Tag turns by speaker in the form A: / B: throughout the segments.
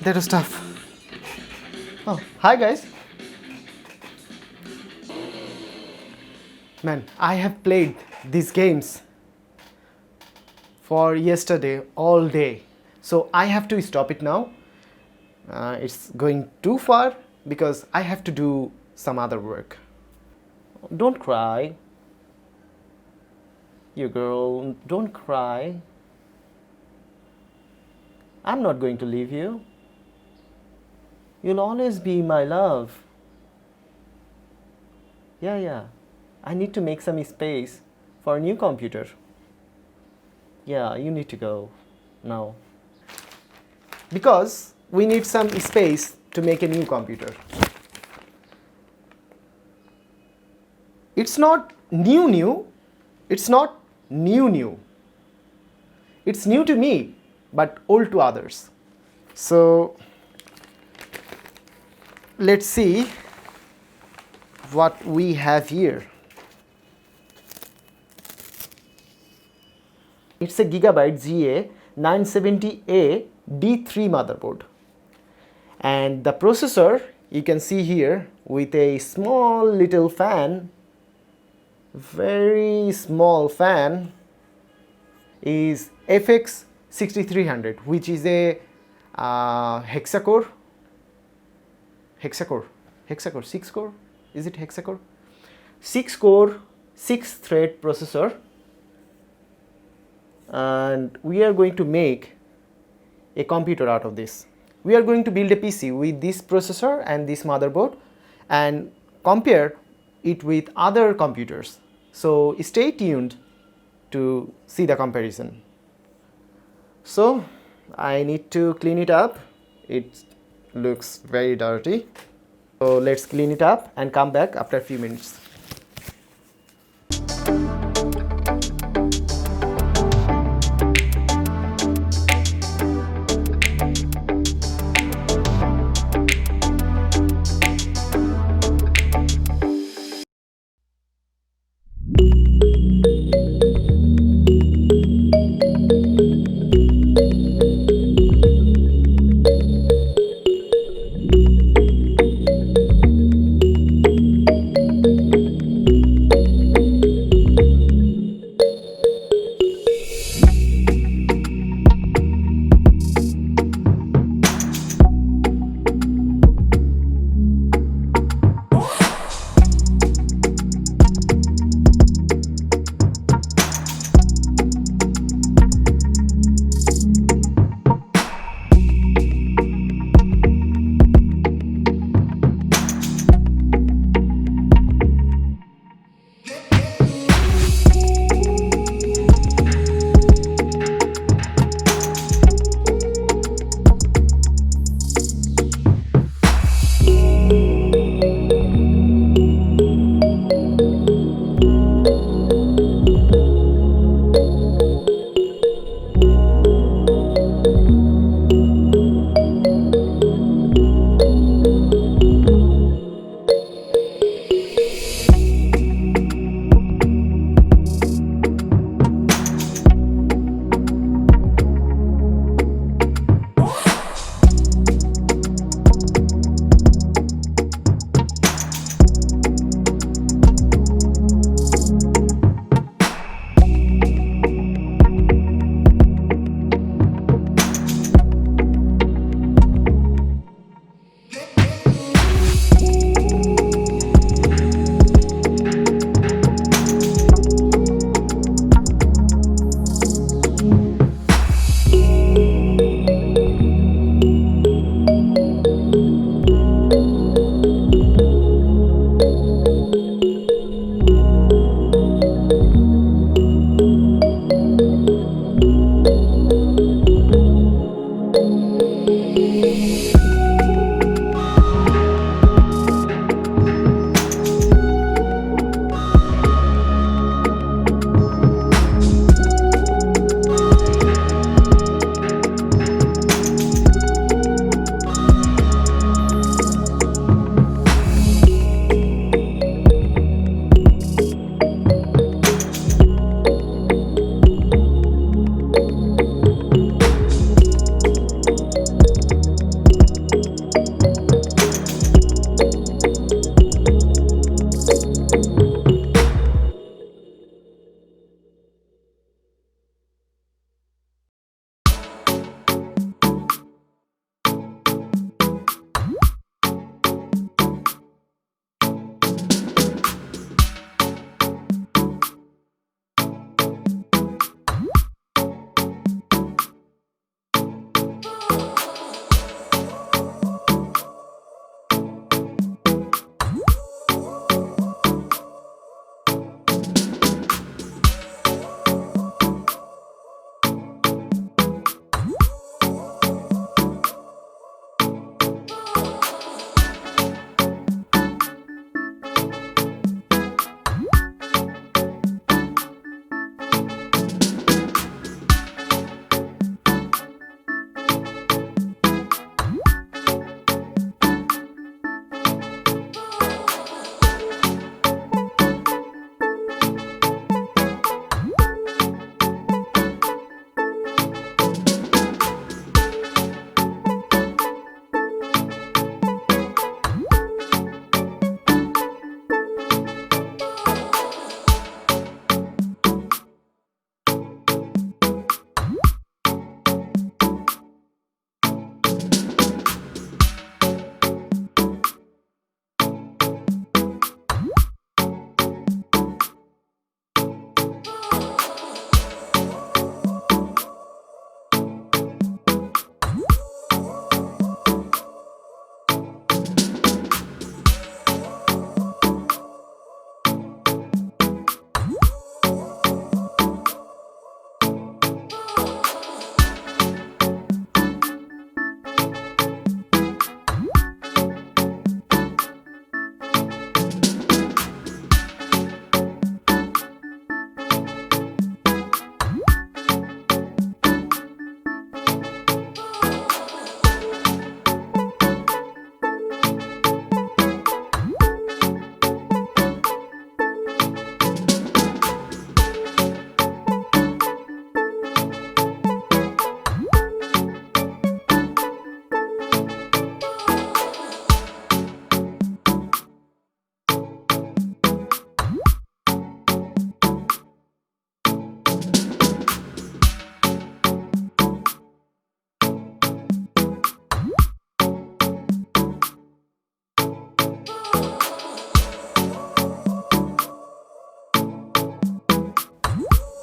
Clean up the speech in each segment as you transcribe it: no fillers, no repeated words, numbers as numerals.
A: that was tough. Oh, hi guys. Man, I have played these games for yesterday all day. So I have to stop it now. It's going too far because I have to do some other work. Don't cry. You girl, don't cry. I'm not going to leave you. You'll always be my love. Yeah. I need to make some space for a new computer. Yeah, you need to go now. Because we need some space to make a new computer. It's not new. It's not new. It's new to me, but old to others. So let's see what we have here. It's a Gigabyte GA-970A-DS3P motherboard. And the processor, you can see here with a small little fan, very small fan, is FX 6300, which is a hexacore, 6 core, is it hexacore? 6 core, 6 thread processor. And we are going to make a computer out of this. We are going to build a PC with this processor and this motherboard and compare it with other computers. So stay tuned to see the comparison. So I need to clean it up. It looks very dirty. So let's clean it up and come back after a few minutes.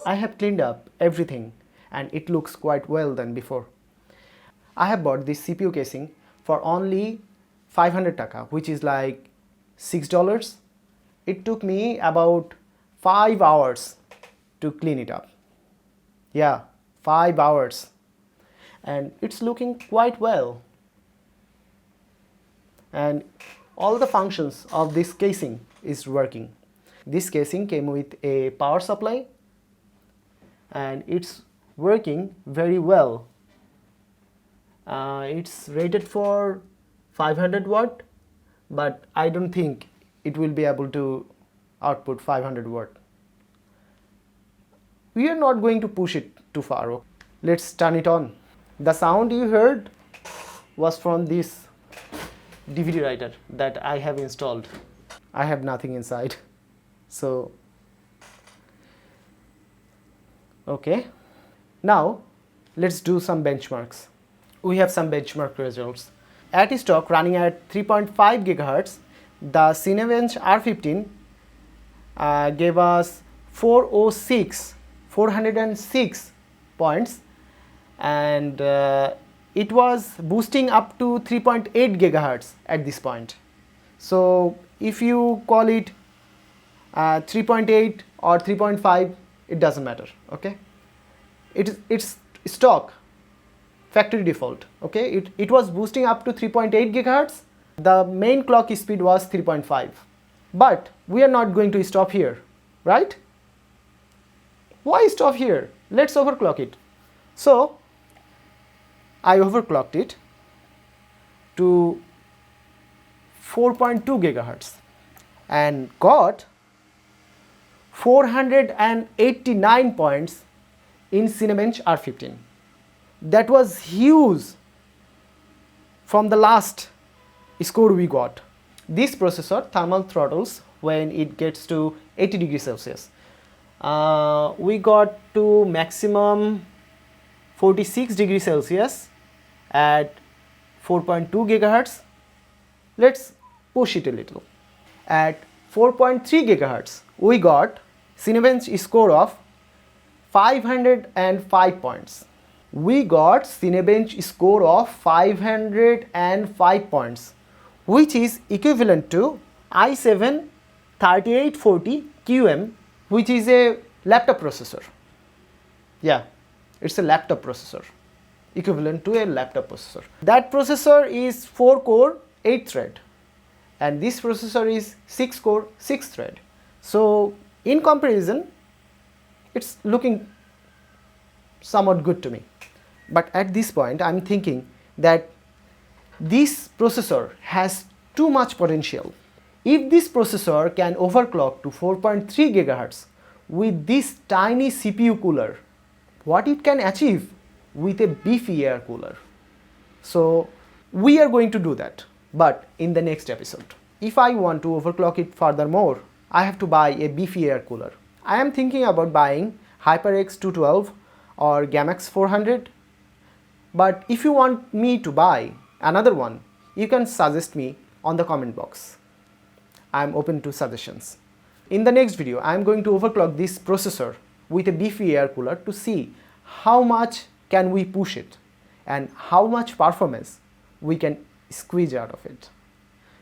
A: I have cleaned up everything and it looks quite well than before. I have bought this CPU casing for only 500 taka, which is like $6. It took me about 5 hours to clean it up. Yeah, 5 hours. And it's looking quite well. And all the functions of this casing is working. This casing came with a power supply and it's working very well. It's rated for 500 watt, but I don't think it will be able to output 500 watt. We are not going to push it too far. Let's turn it on. The sound you heard was from this DVD writer that I have installed. I have nothing inside. So, okay. Now, let's do some benchmarks. We have some benchmark results. At stock running at 3.5 GHz, the Cinebench R15 gave us 406 points, and it was boosting up to 3.8 GHz at this point. So if you call it 3.8 or 3.5, it doesn't matter. Okay, it's stock factory default. Okay, it was boosting up to 3.8 GHz. The main clock speed was 3.5, but we are not going to stop here, right? Why stop here? Let's overclock it. So I overclocked it to 4.2 GHz and got 489 points in Cinebench R15. That was huge from the last score we got. This processor thermal throttles when it gets to 80 degrees Celsius. We got to maximum 46 degrees Celsius at 4.2 GHz. Let's push it a little. At 4.3 GHz, we got Cinebench score of 505 points. We got Cinebench score of 505 points, which is equivalent to i7-3840QM, which is a laptop processor. Yeah, it's a laptop processor, equivalent to a laptop processor. That processor is 4-core, 8-thread, and this processor is 6-core, 6-thread. So in comparison, it's looking somewhat good to me. But at this point, I'm thinking that this processor has too much potential. If this processor can overclock to 4.3 GHz with this tiny CPU cooler, what it can achieve with a beefy air cooler. So we are going to do that, but in the next episode. If I want to overclock it furthermore, I have to buy a beefy air cooler. I am thinking about buying HyperX 212 or Gamax 400. But if you want me to buy another one, you can suggest me on the comment box. I am open to suggestions. In the next video, I am going to overclock this processor with a beefy air cooler to see how much can we push it and how much performance we can squeeze out of it.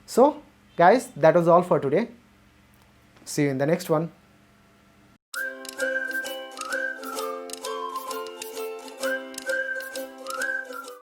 A: So guys, that was all for today. See you in the next one.